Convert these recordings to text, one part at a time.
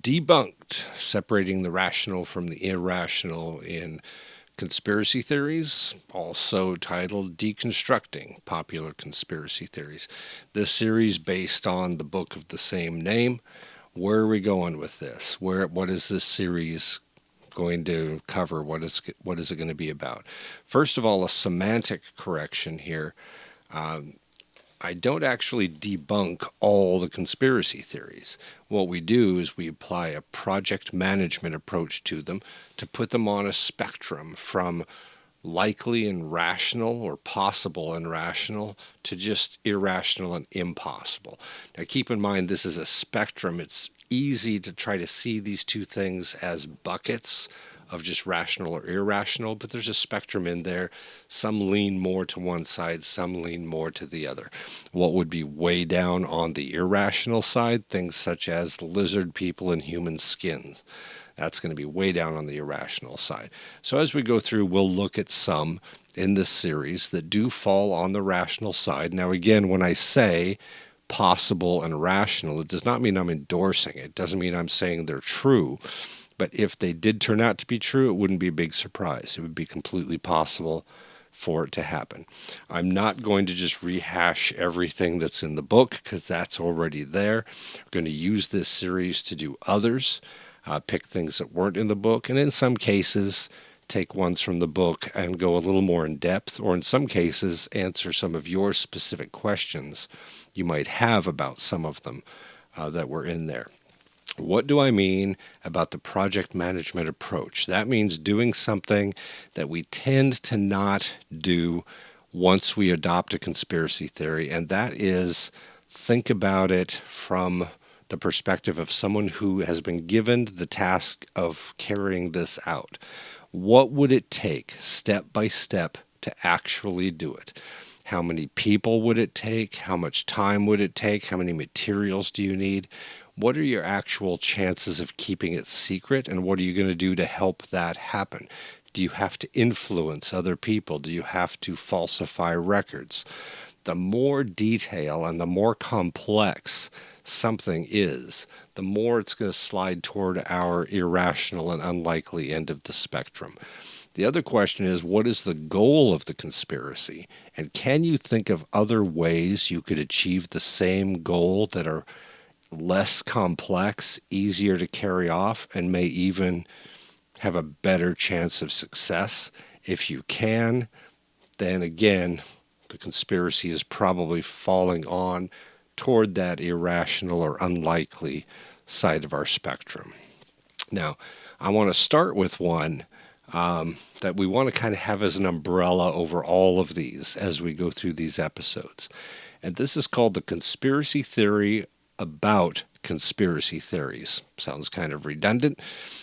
Debunked, separating the rational from the irrational in conspiracy theories, also titled Deconstructing Popular Conspiracy Theories. This series based on the book of the same name. Where are we going with this? What is this series going to cover? What is it going to be about? First of all, a semantic correction here. I don't actually debunk all the conspiracy theories. What we do is we apply a project management approach to them to put them on a spectrum from likely and rational or possible and rational to just irrational and impossible. Now keep in mind this is a spectrum. It's easy to try to see these two things as buckets of just rational or irrational, but there's a spectrum in there. Some lean more to one side, some lean more to the other. What would be way down on the irrational side? Things such as lizard people in human skins. That's going to be way down on the irrational side. So as we go through, we'll look at some in this series that do fall on the rational side. Now again, when I say possible and rational, it does not mean I'm endorsing it. It doesn't mean I'm saying they're true. But if they did turn out to be true, it wouldn't be a big surprise. It would be completely possible for it to happen. I'm not going to just rehash everything that's in the book because that's already there. I'm going to use this series to do others, pick things that weren't in the book, and in some cases, take ones from the book and go a little more in depth, or in some cases, answer some of your specific questions you might have about some of them that were in there. What do I mean about the project management approach? That means doing something that we tend to not do once we adopt a conspiracy theory, and that is think about it from the perspective of someone who has been given the task of carrying this out. What would it take, step by step, to actually do it? How many people would it take? How much time would it take? How many materials do you need? What are your actual chances of keeping it secret, and what are you going to do to help that happen? Do you have to influence other people? Do you have to falsify records? The more detail and the more complex something is, the more it's going to slide toward our irrational and unlikely end of the spectrum. The other question is, what is the goal of the conspiracy? And can you think of other ways you could achieve the same goal that are less complex, easier to carry off, and may even have a better chance of success? If you can, then again, the conspiracy is probably falling on toward that irrational or unlikely side of our spectrum. Now, I want to start with one that we want to kind of have as an umbrella over all of these as we go through these episodes. And this is called the conspiracy theory about conspiracy theories. Sounds kind of redundant.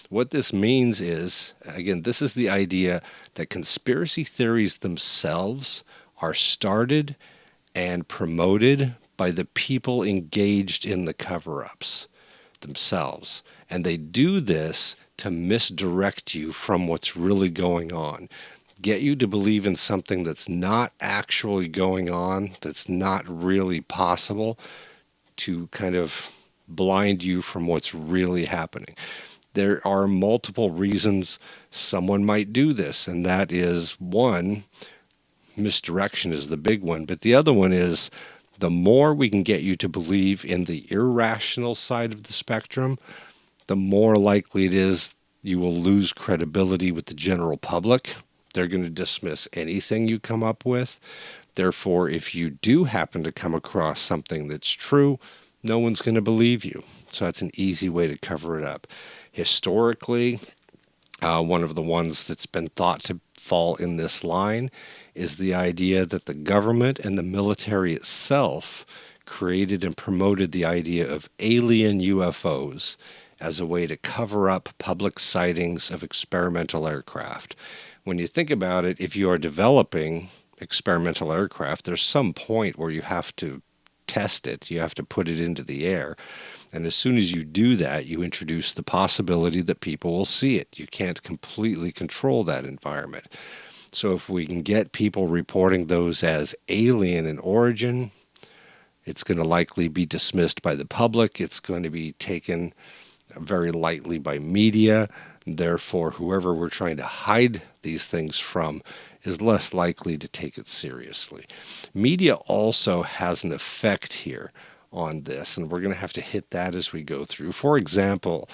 What this means is, again, this is the idea that conspiracy theories themselves are started and promoted by the people engaged in the cover-ups themselves. And they do this to misdirect you from what's really going on. Get you to believe in something that's not actually going on, that's not really possible, to kind of blind you from what's really happening. There are multiple reasons someone might do this, and that is, one, misdirection is the big one, but the other one is the more we can get you to believe in the irrational side of the spectrum, the more likely it is you will lose credibility with the general public. They're going to dismiss anything you come up with. Therefore, if you do happen to come across something that's true, no one's going to believe you. So that's an easy way to cover it up. Historically, one of the ones that's been thought to fall in this line is the idea that the government and the military itself created and promoted the idea of alien UFOs as a way to cover up public sightings of experimental aircraft. When you think about it, if you are developing experimental aircraft, there's some point where you have to test it, you have to put it into the air. And as soon as you do that, you introduce the possibility that people will see it. You can't completely control that environment. So if we can get people reporting those as alien in origin, it's going to likely be dismissed by the public. It's going to be taken very lightly by media. Therefore, whoever we're trying to hide these things from is less likely to take it seriously. Media also has an effect here on this, and we're going to have to hit that as we go through. For example,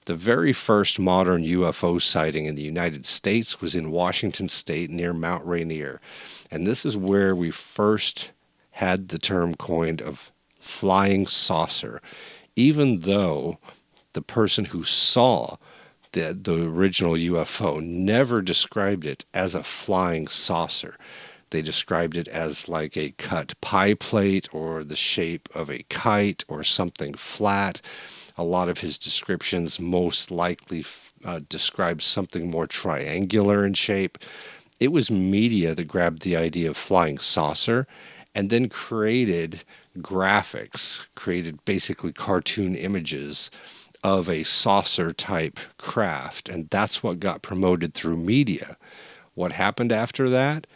the very first modern UFO sighting in the United States was in Washington State near Mount Rainier. And this is where we first had the term coined of flying saucer, even though the person who saw the original UFO never described it as a flying saucer. They described it as like a cut pie plate or the shape of a kite or something flat. A lot of his descriptions most likely described something more triangular in shape. It was media that grabbed the idea of flying saucer and then created graphics, created basically cartoon images of a saucer type craft, and that's what got promoted through media. What happened after that?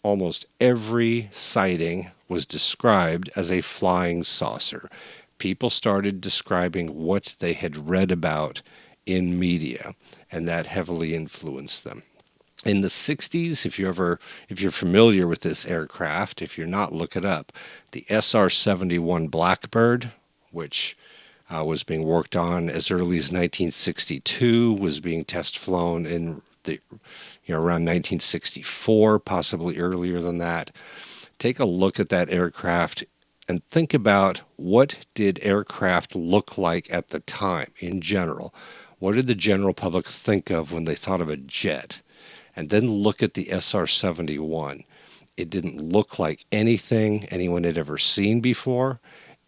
Almost every sighting was described as a flying saucer. People started describing what they had read about in media, and that heavily influenced them. In the 60s, if you're familiar with this aircraft, if you're not, look it up. The SR-71 Blackbird, which was being worked on as early as 1962, was being test flown in around 1964, possibly earlier than that. Take a look at that aircraft and think about, what did aircraft look like at the time in general? What did the general public think of when they thought of a jet? And then look at the SR-71. It didn't look like anything anyone had ever seen before.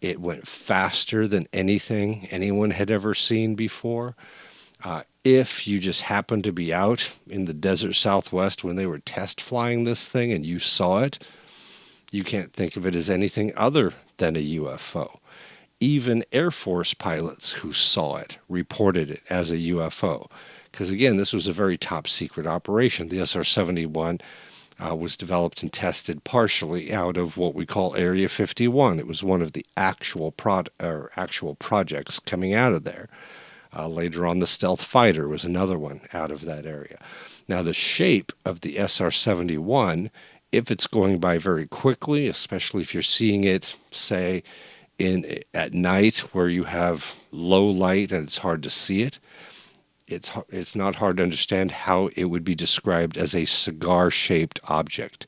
It went faster than anything anyone had ever seen before. If you just happened to be out in the desert Southwest when they were test flying this thing and you saw it, you can't think of it as anything other than a UFO. Even Air Force pilots who saw it reported it as a UFO. Because again, this was a very top secret operation. The SR-71 was developed and tested partially out of what we call Area 51. It was one of the actual projects coming out of there. Later on, the Stealth Fighter was another one out of that area. Now, the shape of the SR-71, if it's going by very quickly, especially if you're seeing it, say, at night where you have low light and it's hard to see it, it's not hard to understand how it would be described as a cigar-shaped object.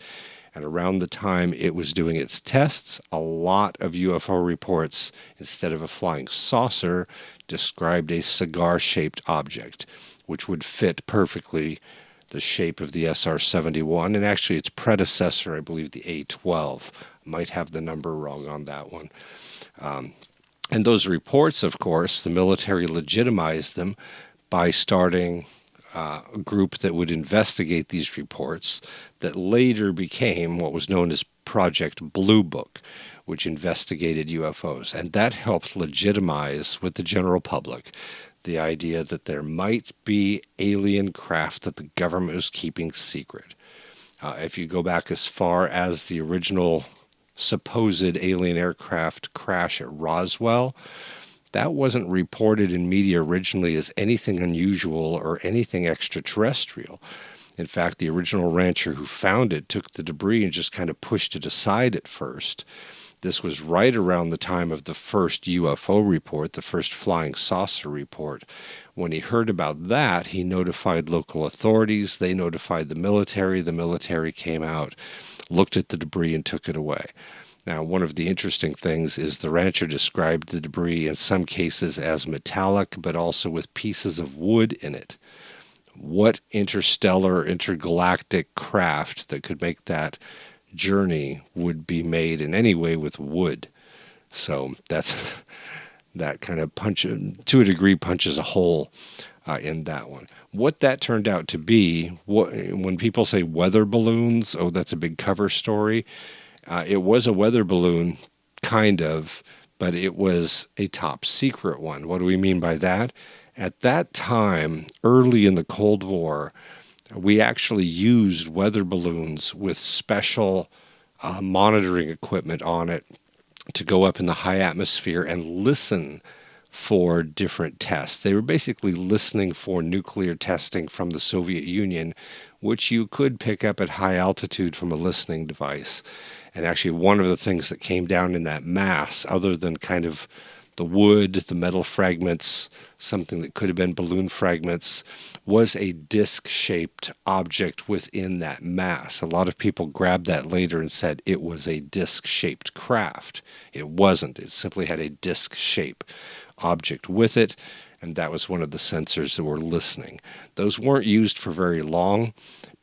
And around the time it was doing its tests, a lot of UFO reports, instead of a flying saucer, described a cigar-shaped object, which would fit perfectly the shape of the SR-71, and actually its predecessor, I believe the A-12. Might have the number wrong on that one. And those reports, of course, the military legitimized them by starting a group that would investigate these reports that later became what was known as Project Blue Book, which investigated UFOs. And that helped legitimize with the general public the idea that there might be alien craft that the government was keeping secret. If you go back as far as the original supposed alien aircraft crash at Roswell, that wasn't reported in media originally as anything unusual or anything extraterrestrial. In fact, the original rancher who found it took the debris and just kind of pushed it aside at first. This was right around the time of the first UFO report, the first flying saucer report. When he heard about that, he notified local authorities. They notified the military. The military came out, looked at the debris, and took it away. Now, one of the interesting things is the rancher described the debris in some cases as metallic, but also with pieces of wood in it. What interstellar, intergalactic craft that could make that journey would be made in any way with wood? So that kind of to a degree, punches a hole in that one. What that turned out to be, when people say weather balloons, oh, that's a big cover story. It was a weather balloon, kind of, but it was a top secret one. What do we mean by that? At that time, early in the Cold War, we actually used weather balloons with special monitoring equipment on it to go up in the high atmosphere and listen for different tests. They were basically listening for nuclear testing from the Soviet Union, which you could pick up at high altitude from a listening device. And actually, one of the things that came down in that mass, other than kind of the wood, the metal fragments, something that could have been balloon fragments, was a disc-shaped object within that mass. A lot of people grabbed that later and said it was a disc-shaped craft. It wasn't. It simply had a disc-shaped object with it, and that was one of the sensors that were listening. Those weren't used for very long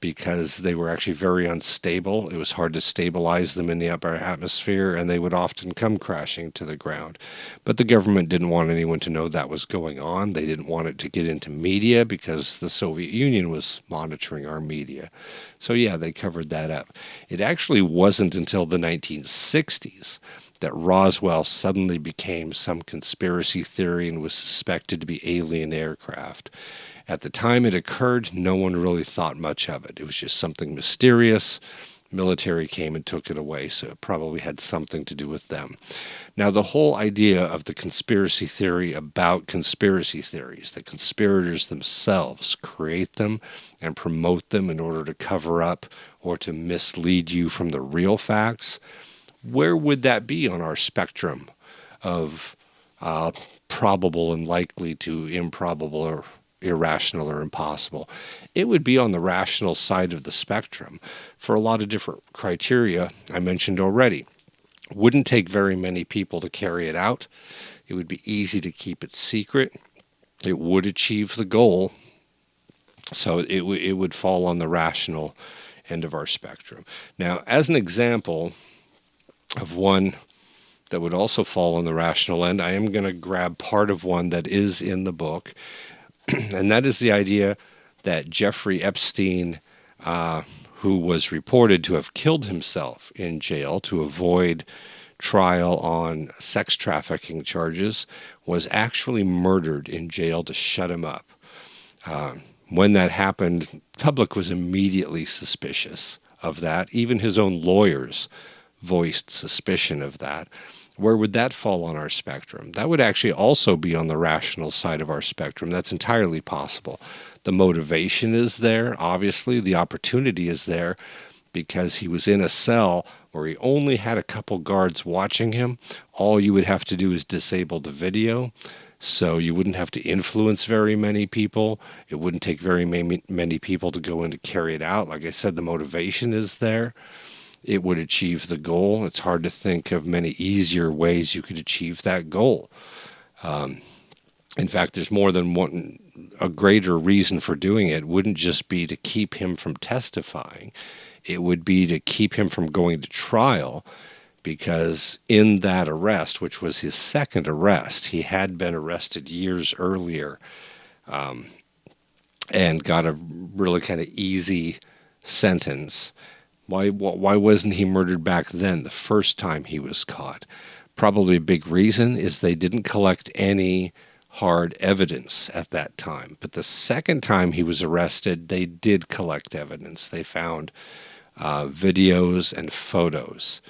because they were actually very unstable. It was hard to stabilize them in the upper atmosphere, and they would often come crashing to the ground. But the government didn't want anyone to know that was going on. They didn't want it to get into media because the Soviet Union was monitoring our media. So yeah, they covered that up. It actually wasn't until the 1960s that Roswell suddenly became some conspiracy theory and was suspected to be alien aircraft. At the time it occurred, no one really thought much of it. It was just something mysterious. Military came and took it away, so it probably had something to do with them. Now, the whole idea of the conspiracy theory about conspiracy theories, the conspirators themselves create them and promote them in order to cover up or to mislead you from the real facts, where would that be on our spectrum of probable and likely to improbable or irrational or impossible? It would be on the rational side of the spectrum for a lot of different criteria I mentioned already. Wouldn't take very many people to carry it out. It would be easy to keep it secret. It would achieve the goal. So it would fall on the rational end of our spectrum. Now, as an example of one that would also fall on the rational end, I am going to grab part of one that is in the book. And that is the idea that Jeffrey Epstein, who was reported to have killed himself in jail to avoid trial on sex trafficking charges, was actually murdered in jail to shut him up. When that happened, the public was immediately suspicious of that. Even his own lawyers voiced suspicion of that. Where would that fall on our spectrum? That would actually also be on the rational side of our spectrum. That's entirely possible. The motivation is there, obviously. The opportunity is there because he was in a cell where he only had a couple guards watching him. All you would have to do is disable the video, so you wouldn't have to influence very many people. It wouldn't take very many people to go in to carry it out. Like I said, the motivation is there. It would achieve the goal. It's hard to think of many easier ways you could achieve that goal. In fact, there's more than one. A greater reason for doing it wouldn't just be to keep him from testifying. It would be to keep him from going to trial, because in that arrest, which was his second arrest, he had been arrested years earlier and got a really kind of easy sentence. Why wasn't he murdered back then, the first time he was caught? Probably a big reason is they didn't collect any hard evidence at that time. But the second time he was arrested, they did collect evidence. They found videos and photos.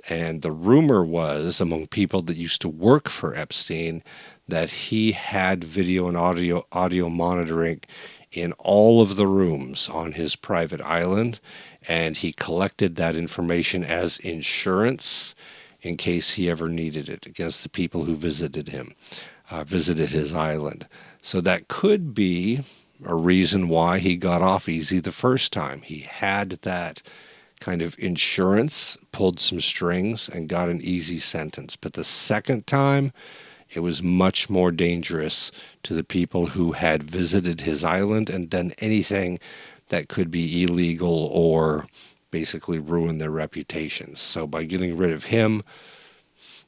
And the rumor was, among people that used to work for Epstein, that he had video and audio monitoring in all of the rooms on his private island, and he collected that information as insurance in case he ever needed it against the people who visited him, visited his island. So that could be a reason why he got off easy the first time. He had that kind of insurance, pulled some strings, and got an easy sentence. But the second time, it was much more dangerous to the people who had visited his island and done anything that could be illegal or basically ruin their reputations. So by getting rid of him,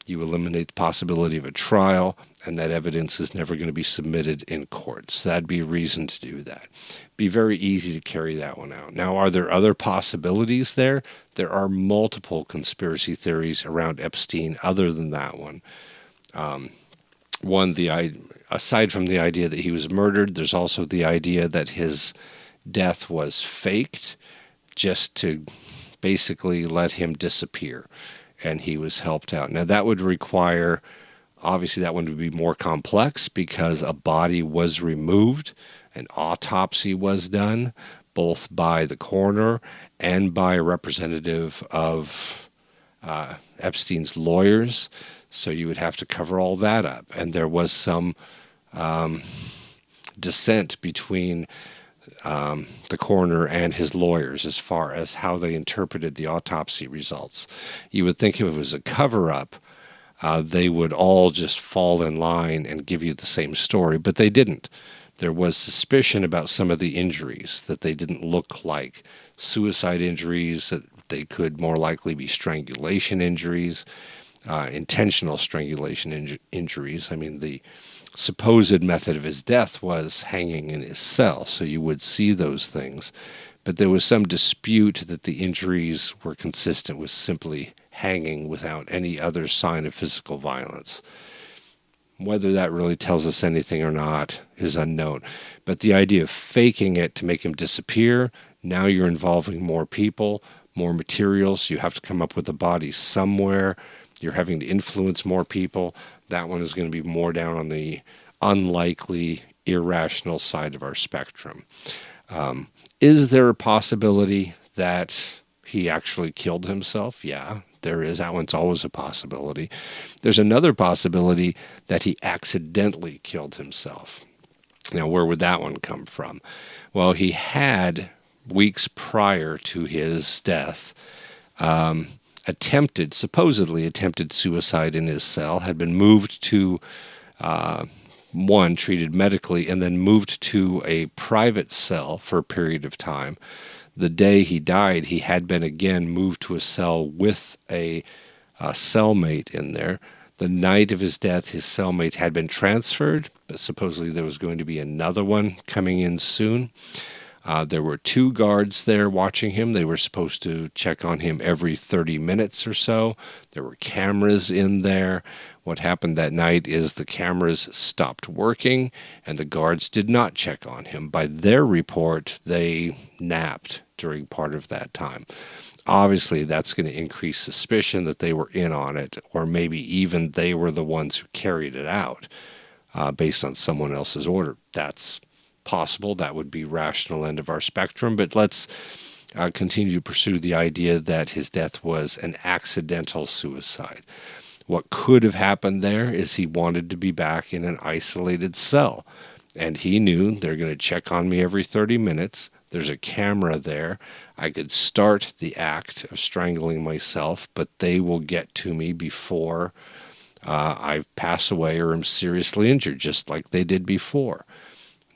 you eliminate the possibility of a trial, and that evidence is never going to be submitted in court. So that'd be a reason to do that. Be very easy to carry that one out. Now, are there other possibilities there? There are multiple conspiracy theories around Epstein other than that one. Aside from the idea that he was murdered, there's also the idea that his death was faked just to basically let him disappear, and he was helped out. Now, that would require Obviously, that one would be more complex because a body was removed, an autopsy was done, both by the coroner and by a representative of Epstein's lawyers. So you would have to cover all that up. And there was some dissent between the coroner and his lawyers as far as how they interpreted the autopsy results. You would think if it was a cover-up, they would all just fall in line and give you the same story, but they didn't. There was suspicion about some of the injuries, that they didn't look like suicide injuries, that they could more likely be strangulation injuries, intentional strangulation injuries. I mean, the supposed method of his death was hanging in his cell, so you would see those things. But there was some dispute that the injuries were consistent with simply hanging without any other sign of physical violence. Whether that really tells us anything or not is unknown. But the idea of faking it to make him disappear, now you're involving more people, more materials. You have to come up with a body somewhere. You're having to influence more people. That one is going to be more down on the unlikely, irrational side of our spectrum. Is there a possibility that he actually killed himself? Yeah, there is. That one's always a possibility. There's another possibility that he accidentally killed himself. Now, where would that one come from? Well, he had, weeks prior to his death, supposedly attempted suicide in his cell, had been moved to, treated medically, and then moved to a private cell for a period of time. The day he died, he had been again moved to a cell with a cellmate in there. The night of his death, his cellmate had been transferred, but supposedly there was going to be another one coming in soon. There were 2 guards there watching him. They were supposed to check on him every 30 minutes or so. There were cameras in there. What happened that night is the cameras stopped working, and the guards did not check on him. By their report, they napped during part of that time. Obviously, that's going to increase suspicion that they were in on it, or maybe even they were the ones who carried it out based on someone else's order. That's possible. That would be rational end of our spectrum, but let's continue to pursue the idea that his death was an accidental suicide. What could have happened there is he wanted to be back in an isolated cell, and he knew they're going to check on me every 30 minutes. There's a camera there. I could start the act of strangling myself, but they will get to me before I pass away or am seriously injured, just like they did before.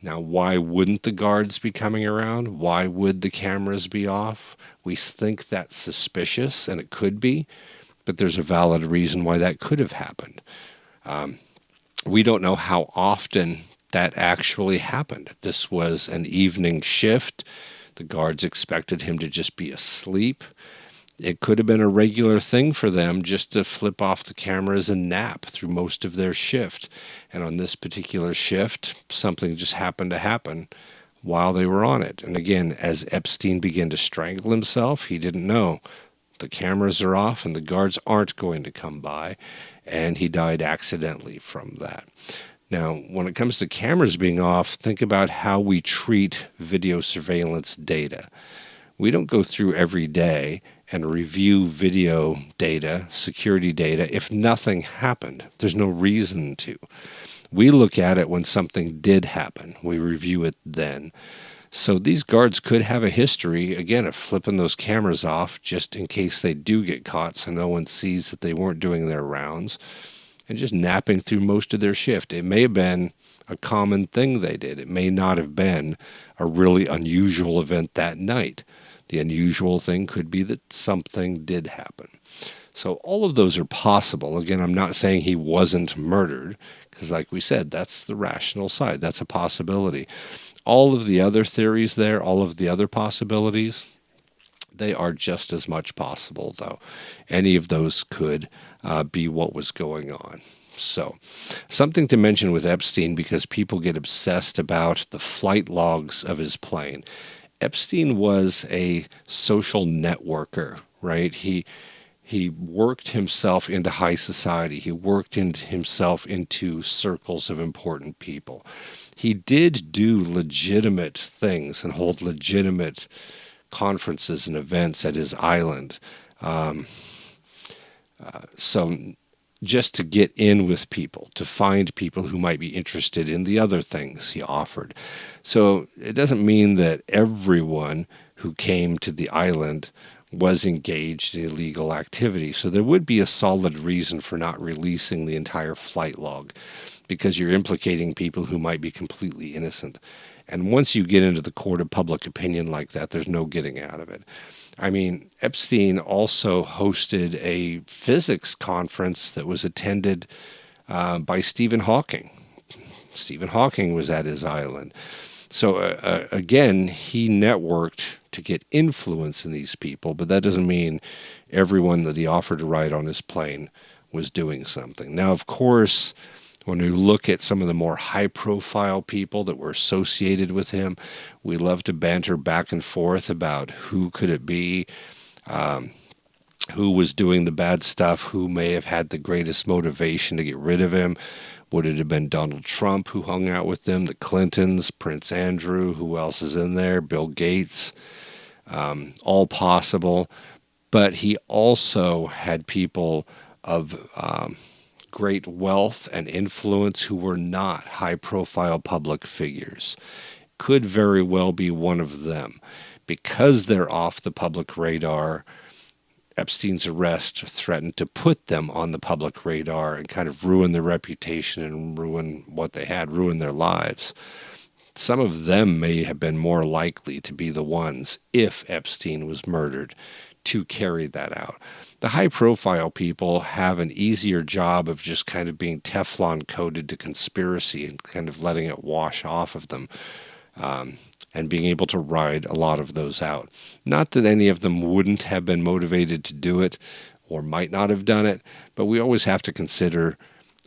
Now, why wouldn't the guards be coming around? Why would the cameras be off? We think that's suspicious, and it could be, but there's a valid reason why that could have happened. We don't know how often that actually happened. This was an evening shift. The guards expected him to just be asleep. It could have been a regular thing for them just to flip off the cameras and nap through most of their shift. And on this particular shift, something just happened to happen while they were on it. And again, as Epstein began to strangle himself, he didn't know. The cameras are off and the guards aren't going to come by. And he died accidentally from that. Now, when it comes to cameras being off, think about how we treat video surveillance data. We don't go through every day and review video data, security data, if nothing happened. There's no reason to. We look at it when something did happen. We review it then. So these guards could have a history, again, of flipping those cameras off just in case they do get caught so no one sees that they weren't doing their rounds, and just napping through most of their shift. It may have been a common thing they did. It may not have been a really unusual event that night. The unusual thing could be that something did happen. So all of those are possible. Again, I'm not saying he wasn't murdered, because like we said, that's the rational side. That's a possibility. All of the other theories there, all of the other possibilities, they are just as much possible, though. Any of those could be what was going on. So, something to mention with Epstein, because people get obsessed about the flight logs of his plane. Epstein was a social networker, right? He He worked himself into high society. He worked himself into circles of important people. He did do legitimate things and hold legitimate conferences and events at his island. So just to get in with people, to find people who might be interested in the other things he offered. So it doesn't mean that everyone who came to the island was engaged in illegal activity. So there would be a solid reason for not releasing the entire flight log, because you're implicating people who might be completely innocent. And once you get into the court of public opinion like that, there's no getting out of it. I mean, Epstein also hosted a physics conference that was attended by Stephen Hawking. Stephen Hawking was at his island. So again, he networked to get influence in these people, but that doesn't mean everyone that he offered to ride on his plane was doing something. Now, of course, when we look at some of the more high-profile people that were associated with him, we love to banter back and forth about who could it be, who was doing the bad stuff, who may have had the greatest motivation to get rid of him. Would it have been Donald Trump who hung out with them, the Clintons, Prince Andrew, who else is in there, Bill Gates, all possible. But he also had people of great wealth and influence who were not high-profile public figures. Could very well be one of them. Because they're off the public radar, Epstein's arrest threatened to put them on the public radar and kind of ruin their reputation and ruin what they had, ruin their lives. Some of them may have been more likely to be the ones, if Epstein was murdered, to carry that out. The high-profile people have an easier job of just kind of being Teflon coated to conspiracy and kind of letting it wash off of them, and being able to ride a lot of those out. Not that any of them wouldn't have been motivated to do it or might not have done it, but we always have to consider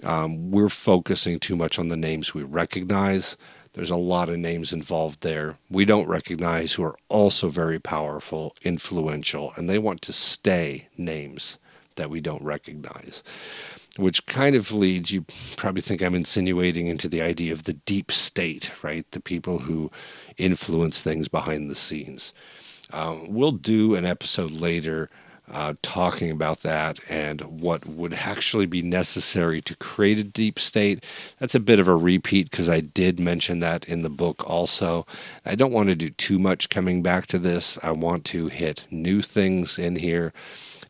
we're focusing too much on the names we recognize. There's a lot of names involved there we don't recognize who are also very powerful, influential, and they want to stay names that we don't recognize. Which kind of leads, you probably think I'm insinuating into the idea of the deep state, right? The people who influence things behind the scenes. We'll do an episode later talking about that and what would actually be necessary to create a deep state. That's a bit of a repeat because I did mention that in the book also. I don't want to do too much coming back to this. I want to hit new things in here,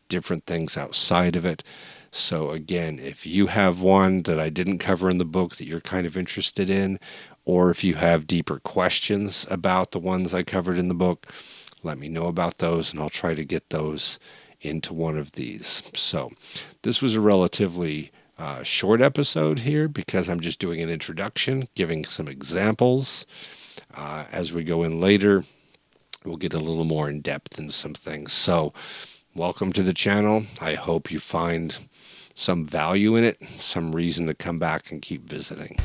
different things outside of it. So again, if you have one that I didn't cover in the book that you're kind of interested in, or if you have deeper questions about the ones I covered in the book, let me know about those and I'll try to get those into one of these. So this was a relatively short episode here because I'm just doing an introduction, giving some examples. As we go in later, we'll get a little more in depth in some things. So welcome to the channel. I hope you find some value in it, some reason to come back and keep visiting.